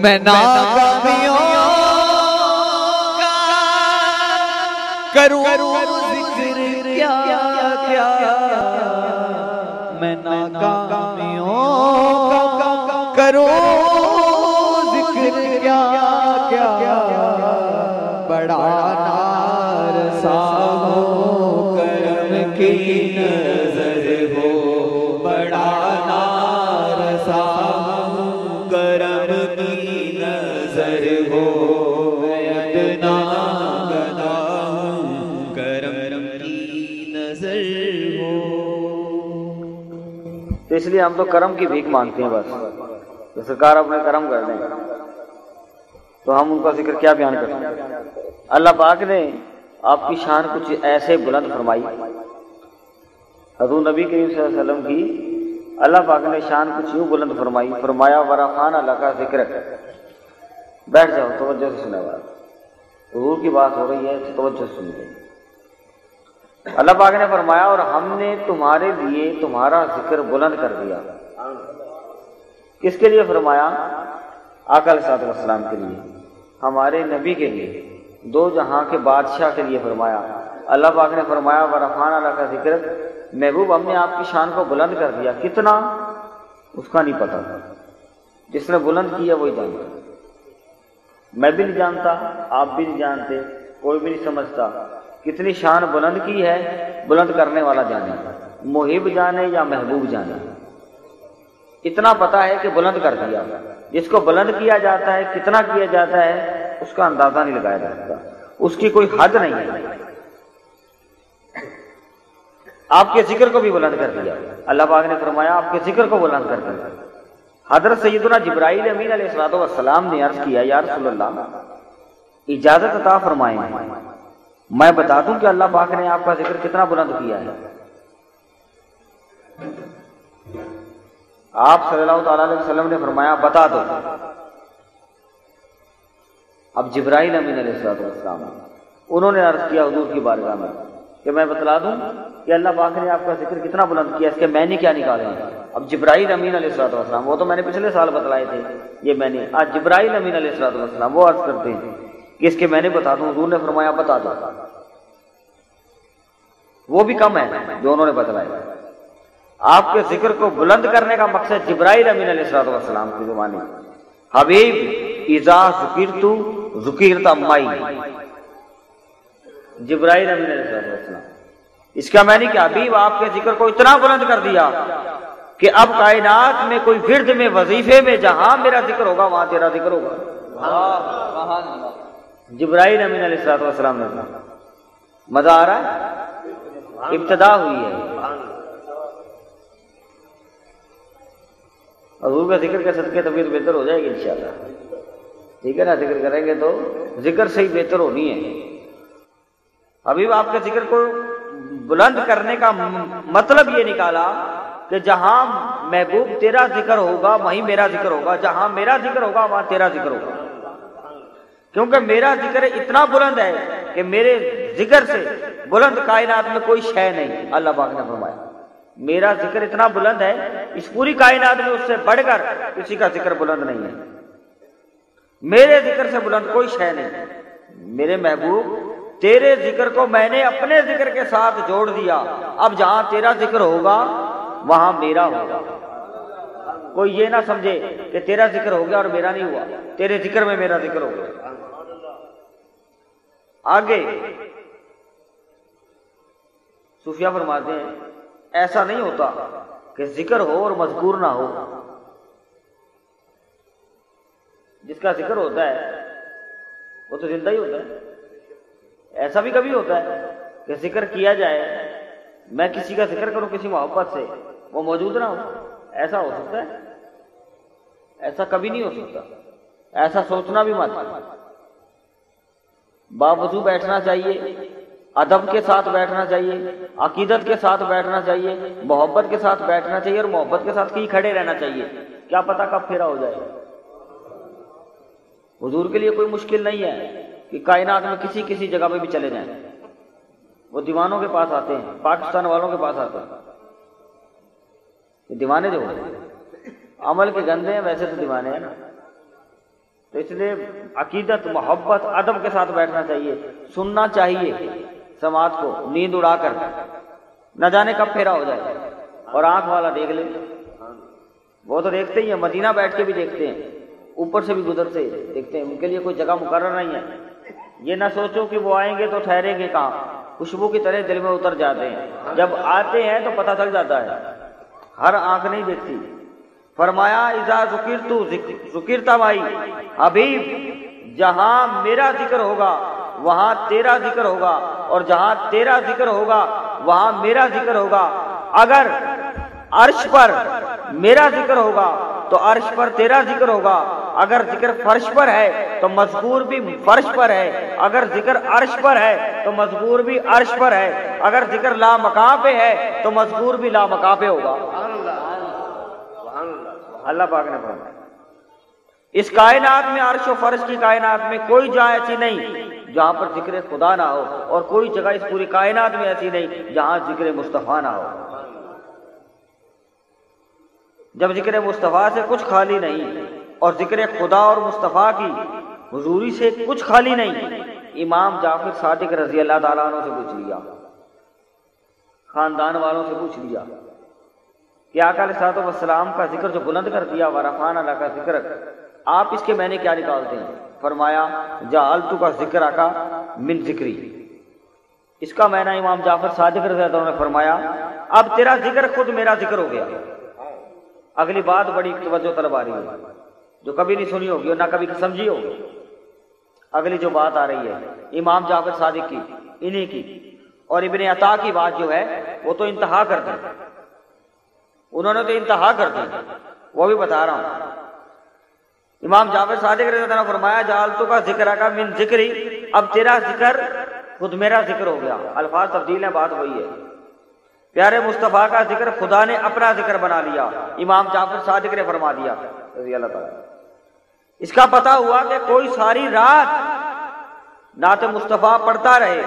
میں ناکامیوں کا کروں ذکر کیا کیا، میں ناکامیوں کا کروں ذکر کیا کیا، بڑا نارسا ہو کرم کی نظر ہو، بڑا نارسا کرم کی نظر ہو، ادنا گدا کرم کی نظر ہو۔ تو اس لیے ہم تو کرم کی بھیک مانگتے ہیں، بس تو سرکار اپنے کرم کر دیں تو ہم ان کا ذکر کیا بیان کریں۔ اللہ پاک نے آپ کی شان کچھ ایسے بلند فرمائی، حضور نبی کریم صلی اللہ علیہ وسلم کی اللہ پاک نے شان کچھ یوں بلند فرمائی، فرمایا ورفعنا لک ذکرک۔ بیٹھ جاؤ، توجہ سے سنا بات، حضور کی بات ہو رہی ہے تو توجہ سے سنیے۔ اللہ پاک نے فرمایا اور ہم نے تمہارے لیے تمہارا ذکر بلند کر دیا۔ کس کے لیے فرمایا؟ آقا علیہ السلام کے لیے، ہمارے نبی کے لیے، دو جہاں کے بادشاہ کے لیے فرمایا۔ اللہ پاک نے فرمایا ورفعنا لک ذکرک، محبوب ہم نے آپ کی شان کو بلند کر دیا۔ کتنا اس کا نہیں پتا، جس نے بلند کیا وہی جانتا۔ میں بھی نہیں جانتا، آپ بھی نہیں جانتے، کوئی بھی نہیں سمجھتا کتنی شان بلند کی ہے، بلند کرنے والا جانے، محب جانے یا محبوب جانے۔ اتنا پتا ہے کہ بلند کر دیا، جس کو بلند کیا جاتا ہے کتنا کیا جاتا ہے اس کا اندازہ نہیں لگایا جا سکتا، اس کی کوئی حد نہیں ہے۔ آپ کے ذکر کو بھی بلند کر دیا، اللہ پاک نے فرمایا آپ کے ذکر کو بلند کر دیا۔ حضرت سیدنا جبرائیل امین علیہ السلام نے عرض کیا یا رسول اللہ اجازت عطا فرمائیں میں بتا دوں کہ اللہ پاک نے آپ کا ذکر کتنا بلند کیا ہے۔ آپ صلی اللہ تعالی علیہ وسلم نے فرمایا بتا دو۔ اب جبرائیل امین علیہ السلام انہوں نے عرض کیا حضور کی بارگاہ میں کہ میں بتلا دوں کہ اللہ پاک نے آپ کا ذکر کتنا بلند کیا، اس کے معنی کیا نکالے ہیں۔ اب جبرائیل امین علیہ السلام، وہ تو میں نے پچھلے سال بتلائے تھے یہ میں نے، آج جبرائیل امین علیہ السلام وہ عرض کرتے ہیں کہ اس کے میں نے بتا دوں۔ حضور نے فرمایا بتا دو، وہ بھی کم ہے جو انہوں نے بتلایا۔ آپ کے ذکر کو بلند کرنے کا مقصد جبرائیل امین علیہ السلام کی زبانی حبیب اذا ذکرت ذکرت معی، جبرائیل امین علیہ السلام، اس کا معنی کہ حبیب آپ کے ذکر کو اتنا بلند کر دیا کہ اب کائنات میں کوئی ورد میں وظیفے میں جہاں میرا ذکر ہوگا وہاں تیرا ذکر ہوگا۔ جبرائیل امین علیہ السلام نے مزہ آ رہا ہے، ابتدا ہوئی ہے۔ حضور کا ذکر کے صدقے طبیعت بہتر ہو جائے گی انشاءاللہ، ٹھیک ہے نا؟ ذکر کریں گے تو ذکر سے ہی بہتر ہونی ہے۔ حبیب آپ کے ذکر کو بلند کرنے کا مطلب یہ نکالا کہ جہاں محبوب تیرا ذکر ہوگا وہیں میرا ذکر ہوگا، جہاں میرا ذکر ہوگا وہاں تیرا ذکر ہوگا، کیونکہ میرا ذکر اتنا بلند ہے کہ میرے ذکر سے بلند کائنات میں کوئی شے نہیں۔ اللہ پاک نے فرمایا میرا ذکر اتنا بلند ہے اس پوری کائنات میں اس سے بڑھ کر کسی کا ذکر بلند نہیں ہے، میرے ذکر سے بلند کوئی شے نہیں۔ میرے محبوب تیرے ذکر کو میں نے اپنے ذکر کے ساتھ جوڑ دیا، اب جہاں تیرا ذکر ہوگا وہاں میرا ہوگا۔ کوئی یہ نہ سمجھے کہ تیرا ذکر ہو گیا اور میرا نہیں ہوا، تیرے ذکر میں میرا ذکر ہو گیا۔ آگے صوفیہ فرماتے ہیں ایسا نہیں ہوتا کہ ذکر ہو اور مذکور نہ ہو، جس کا ذکر ہوتا ہے وہ تو زندہ ہی ہوتا ہے۔ ایسا بھی کبھی ہوتا ہے کہ ذکر کیا جائے، میں کسی کا ذکر کروں کسی محبت سے، وہ موجود نہ ہو، ایسا ہو سکتا ہے؟ ایسا کبھی نہیں ہو سکتا، ایسا سوچنا بھی مت۔ باوضو بیٹھنا چاہیے، ادب کے ساتھ بیٹھنا چاہیے، عقیدت کے ساتھ بیٹھنا چاہیے، محبت کے ساتھ بیٹھنا چاہیے، اور محبت کے ساتھ کھڑے رہنا چاہیے، کیا پتہ کب پھیرا ہو جائے۔ حضور کے لیے کوئی مشکل نہیں ہے کہ کائنات میں کسی جگہ پہ بھی چلے جائیں، وہ دیوانوں کے پاس آتے ہیں، پاکستان والوں کے پاس آتے ہیں، یہ دیوانے جو ہوتے ہیں، عمل کے گندے ہیں، ویسے تو دیوانے ہیں نا. تو اس لیے عقیدت، محبت، ادب کے ساتھ بیٹھنا چاہیے، سننا چاہیے سماعت کو، نیند اڑا کر، نہ جانے کب پھیرا ہو جائے. اور آنکھ والا دیکھ لے، وہ تو دیکھتے ہی ہیں، مدینہ بیٹھ کے بھی دیکھتے ہیں، اوپر سے بھی گزرتے دیکھتے ہیں. ان کے لیے کوئی جگہ مقرر نہیں ہے. یہ نہ سوچو کہ وہ آئیں گے تو ٹھہریں گے کہاں، خوشبو کی طرح دل میں اتر جاتے ہیں. جب آتے ہیں تو پتہ چل جاتا ہے، ہر آنکھ نہیں دیکھتی. فرمایا اذا ذکرت بھائی حبیب، جہاں میرا ذکر ہوگا وہاں تیرا ذکر ہوگا، اور جہاں تیرا ذکر ہوگا وہاں میرا ذکر ہوگا. اگر عرش پر میرا ذکر ہوگا تو عرش پر تیرا ذکر ہوگا. اگر ذکر فرش پر ہے تو مذکور بھی فرش پر ہے. اگر ذکر عرش پر ہے تو مذکور بھی عرش پر ہے. اگر ذکر لا مکان پہ ہے تو مذکور بھی لا مکان پہ ہوگا. اللہ پاک نے فرمایا اس کائنات میں، عرش و فرش کی کائنات میں کوئی جگہ ایسی نہیں جہاں پر ذکر خدا نہ ہو، اور کوئی جگہ اس پوری کائنات میں ایسی نہیں جہاں ذکر مصطفیٰ نہ ہو. جب ذکر مصطفیٰ سے کچھ خالی نہیں، اور ذکر خدا اور مصطفیٰ کی حضوری سے کچھ خالی نہیں. امام جعفر صادق رضی اللہ تعالیٰ عنہ سے پوچھ لیا، خاندان والوں سے پوچھ لیا کہ آقا علیہ الصلوۃ والسلام کا ذکر جو بلند کر دیا، ورفعنا لک ذکرک، آپ اس کے معنی کیا نکالتے ہیں؟ فرمایا جعلت کا ذکر آقا من ذکری. اس کا معنی امام جعفر صادق رضی اللہ عنہ نے فرمایا اب تیرا ذکر خود میرا ذکر ہو گیا. اگلی بات بڑی توجہ طلب آ رہی ہے، جو کبھی نہیں سنی ہوگی اور نہ کبھی سمجھی ہوگی. اگلی جو بات آ رہی ہے امام جعفر صادق کی، انہی کی، اور ابن عطا کی بات جو ہے وہ تو انتہا کر دی، انہوں نے تو انتہا کر دی، وہ بھی بتا رہا ہوں. امام جعفر صادق رضی اللہ عنہ نے فرمایا جعلت کا ذکر کا من ذکری، اب تیرا ذکر خود میرا ذکر ہو گیا. الفاظ تبدیل ہیں، بات وہی ہے. پیارے مصطفیٰ کا ذکر خدا نے اپنا ذکر بنا لیا. امام جعفر صادق نے فرما دیا رضی اللہ تعالیٰ. اس کا پتہ ہوا کہ کوئی ساری رات نعت مصطفیٰ پڑھتا رہے،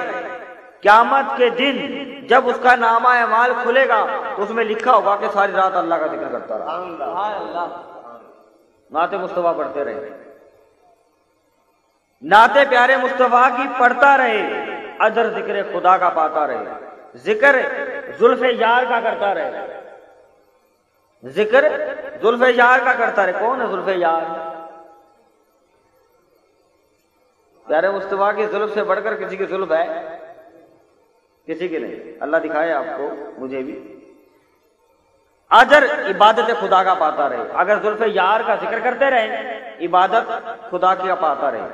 قیامت کے دن جب اس کا نامہ اعمال کھلے گا تو اس میں لکھا ہوگا کہ ساری رات اللہ کا ذکر کرتا رہا. نعت مصطفیٰ پڑھتے رہے، نعت پیارے مصطفیٰ کی پڑھتا رہے، اجر ذکر خدا کا پاتا رہے، ذکر زلف یار کا کرتا رہے، ذکر زلف یار کا کرتا رہے. کون ہے زلف یار؟ پیارے مصطفیٰ کی زلف سے بڑھ کر کسی کی زلف ہے؟ کسی کی نہیں. اللہ دکھائے آپ کو، مجھے بھی. اجر عبادت خدا کا پاتا رہے. اگر زلف یار کا ذکر کرتے رہے، عبادت خدا کی پاتا رہے.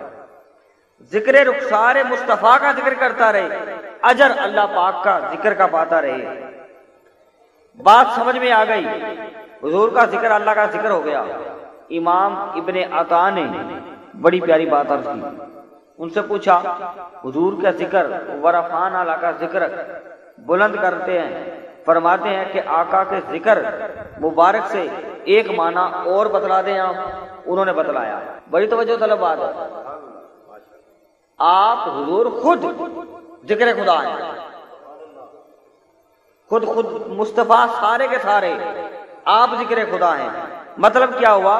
ذکر رخسار مصطفیٰ کا ذکر کرتا رہے، اجر اللہ پاک کا ذکر کا پاتا رہے. بات سمجھ میں آ گئی. حضور کا ذکر اللہ کا ذکر ہو گیا. امام ابن عطا نے بڑی پیاری بات عرض کی. ان سے پوچھا حضور کا ذکر ورفعنا لک ذکرک بلند کرتے ہیں، فرماتے ہیں کہ آقا کے ذکر مبارک سے ایک معنی اور بتلا دیں آپ. انہوں نے بتلایا. بڑی توجہ طلب بات ہے. آپ حضور خود ذکر خدا ہیں، خود مصطفیٰ سارے کے سارے آپ ذکر خدا ہیں. مطلب کیا ہوا؟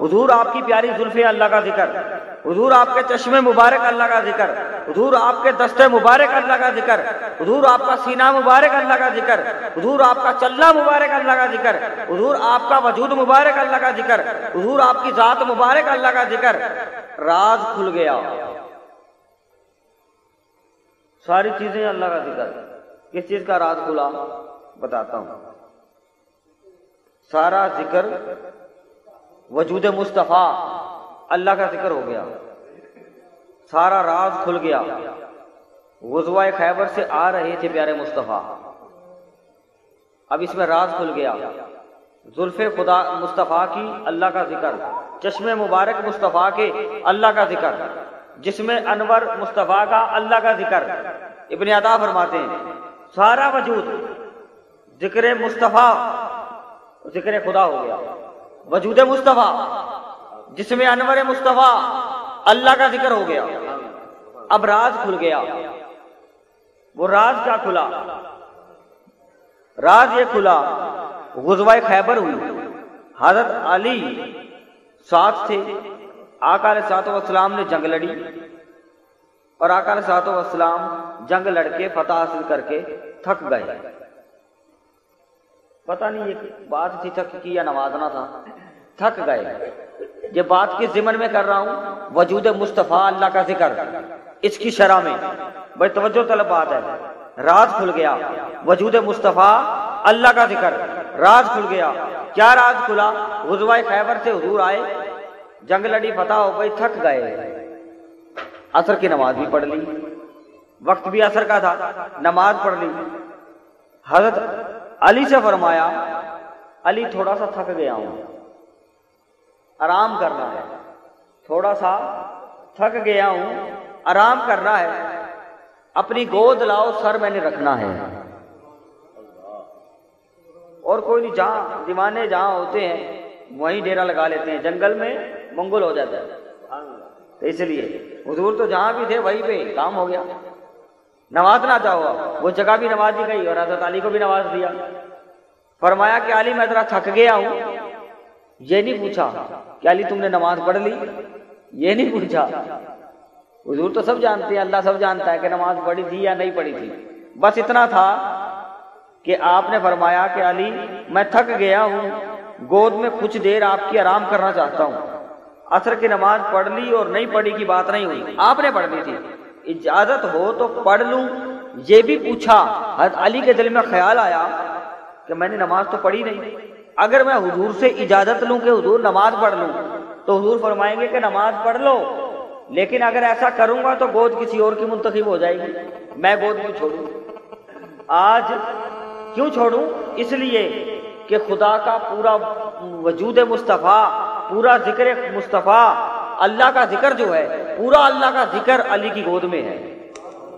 حضور آپ کی پیاری زلفیں اللہ کا ذکر، حضور آپ کے چشمے مبارک اللہ کا ذکر، حضور آپ کے دستے مبارک اللہ کا ذکر، حضور آپ کا سینہ مبارک اللہ کا ذکر، حضور آپ کا چلنا مبارک اللہ کا ذکر، حضور آپ کا وجود مبارک اللہ کا ذکر، حضور آپ کی ذات مبارک اللہ کا ذکر. راز کھل گیا. ساری چیزیں اللہ کا ذکر. کس چیز کا راز کھلا؟ بتاتا ہوں. سارا ذکر وجود مصطفیٰ اللہ کا ذکر ہو گیا. سارا راز کھل گیا. غزوہ خیبر سے آ رہے تھے پیارے مصطفیٰ، اب اس میں راز کھل گیا. زلف خدا مصطفیٰ کی اللہ کا ذکر، چشم مبارک مصطفیٰ کے اللہ کا ذکر، جسم انور مصطفیٰ کا اللہ کا ذکر. ابن عطا فرماتے ہیں سارا وجود ذکر مصطفیٰ ذکر خدا ہو گیا. وجود مصطفیٰ، جسم انور مصطفیٰ اللہ کا ذکر ہو گیا. اب راز کھل گیا. وہ راز کیا کھلا؟ راز یہ کھلا غزوہ خیبر ہوئی. حضرت علی ساتھ تھے، آقا علیہ الصلوۃ والسلام نے جنگ لڑی اور آقا علیہ الصلوۃ والسلام جنگ لڑ کے فتح حاصل کر کے تھک گئے. پتہ نہیں یہ بات تھی تھک کی یا نوازنا تھا، تھک گئے. یہ بات کس ضمن میں کر رہا ہوں؟ وجود مصطفیٰ اللہ کا ذکر اس کی شرح میں. بڑی توجہ طلب بات ہے. راز کھل گیا، وجود مصطفیٰ اللہ کا ذکر، راز کھل گیا. کیا راز کھلا؟ غزوہ خیبر سے حضور آئے، جنگ لڑی، فتح ہو گئی، تھک گئے. عصر کی نماز بھی پڑھ لی، وقت بھی عصر کا تھا، نماز پڑھ لی. حضرت علی سے فرمایا علی تھوڑا سا تھک گیا ہوں، آرام کرنا ہے. تھوڑا سا تھک گیا ہوں، آرام کرنا ہے. اپنی گود لاؤ، سر میں نے رکھنا ہے. اور کوئی نہیں، جہاں دیوانے جہاں ہوتے ہیں وہیں ڈیرا لگا لیتے ہیں، جنگل میں منگل ہو جاتا ہے. تو اس لیے حضور تو جہاں بھی تھے وہیں پہ کام ہو گیا. نوازنا چاہو، وہ جگہ بھی نواز دی گئی اور حضرت علی کو بھی نواز دیا. فرمایا کہ علی میں ذرا تھک گیا ہوں. یہ نہیں پوچھا کہ علی تم نے نماز پڑھ لی، یہ نہیں پوچھا. حضور تو سب جانتے ہیں، اللہ سب جانتا ہے کہ نماز پڑھی تھی یا نہیں پڑھی تھی. بس اتنا تھا کہ آپ نے فرمایا کہ علی میں تھک گیا ہوں، گود میں کچھ دیر آپ کی آرام کرنا چاہتا ہوں. عصر کی نماز پڑھ لی اور نہیں پڑھی کی بات نہیں ہوئی، آپ نے پڑھ لی تھی. اجازت ہو تو پڑھ لوں، یہ بھی پوچھا. حضرت علی کے دل میں خیال آیا کہ میں نے نماز تو پڑھی نہیں، اگر میں حضور سے اجازت لوں کہ حضور نماز پڑھ لوں تو حضور فرمائیں گے کہ نماز پڑھ لو، لیکن اگر ایسا کروں گا تو گود کسی اور کی منتخب ہو جائے گی، میں گود کیوں چھوڑوں. آج کیوں چھوڑوں؟ اس لیے کہ خدا کا پورا وجود مصطفیٰ، پورا ذکر مصطفیٰ، اللہ کا ذکر جو ہے، پورا اللہ کا ذکر علی کی گود میں ہے.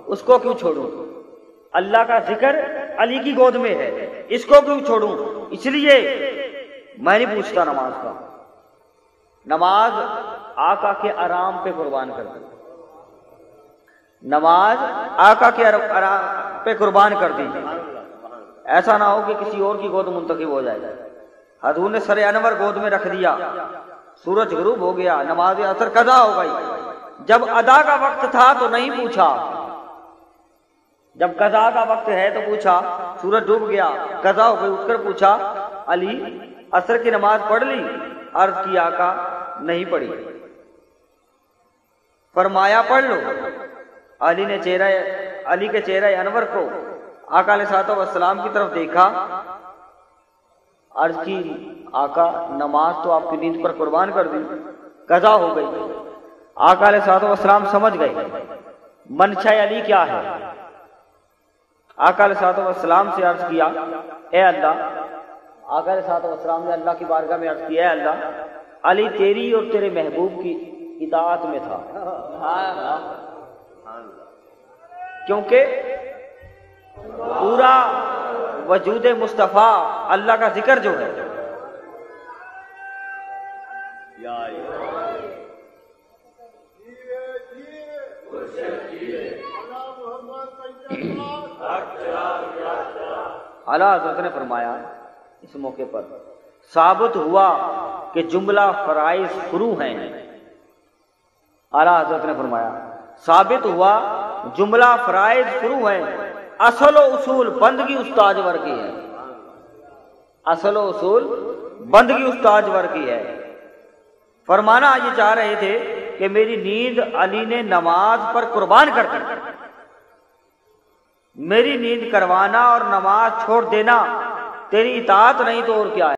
اس کو کیوں چھوڑوں؟ اللہ کا ذکر علی کی گود میں ہے، اس کو کیوں چھوڑوں؟ اس لیے میں نہیں پوچھتا نماز کا. نماز آقا کے آرام پہ قربان کر دی، نماز آقا کے آرام پہ قربان کر دی. ایسا نہ ہو کہ کسی اور کی گود منتخب ہو جائے. حضور نے سر انور گود میں رکھ دیا، سورج غروب ہو گیا، نماز عصر قضا ہو گئی. جب ادا کا وقت تھا تو نہیں پوچھا، جب قضا کا وقت ہے تو پوچھا. سورج ڈوب گیا، قضا ہو گئی، اٹھ کر پوچھا علی عصر کی نماز پڑھ لی؟ عرض کی آقا نہیں پڑھی. فرمایا پڑھ لو. علی کے چہرہ انور کو آقا علیہ الصلوۃ والسلام کی طرف دیکھا، عرض کی آقا نماز تو آپ کی نیند پر قربان کر دی، قضا ہو گئی. آقا علیہ الصلوۃ والسلام سمجھ گئے منشا علی کیا ہے. آقا علیہ الصلوۃ والسلام سے عرض کیا اے اللہ. آقا علیہ الصلوۃ والسلام نے اللہ کی بارگاہ میں عرض کیا اے اللہ، علی تیری اور تیرے محبوب کی اطاعت میں تھا، کیونکہ پورا وجود مصطفیٰ اللہ کا ذکر جو ہے، اعلیٰ حضرت نے فرمایا اس موقع پر ثابت ہوا کہ جملہ فرائض فروع ہیں. اعلیٰ حضرت نے فرمایا ثابت ہوا جملہ فرائض فروع ہیں، اصل و اصول بندگی استاد ور کی ہے، اصل و اصول بندگی استاد ور کی ہے. فرمانا یہ چاہ رہے تھے کہ میری نیند علی نے نماز پر قربان کر دی. میری نیند کروانا اور نماز چھوڑ دینا تیری اطاعت نہیں تو اور کیا ہے.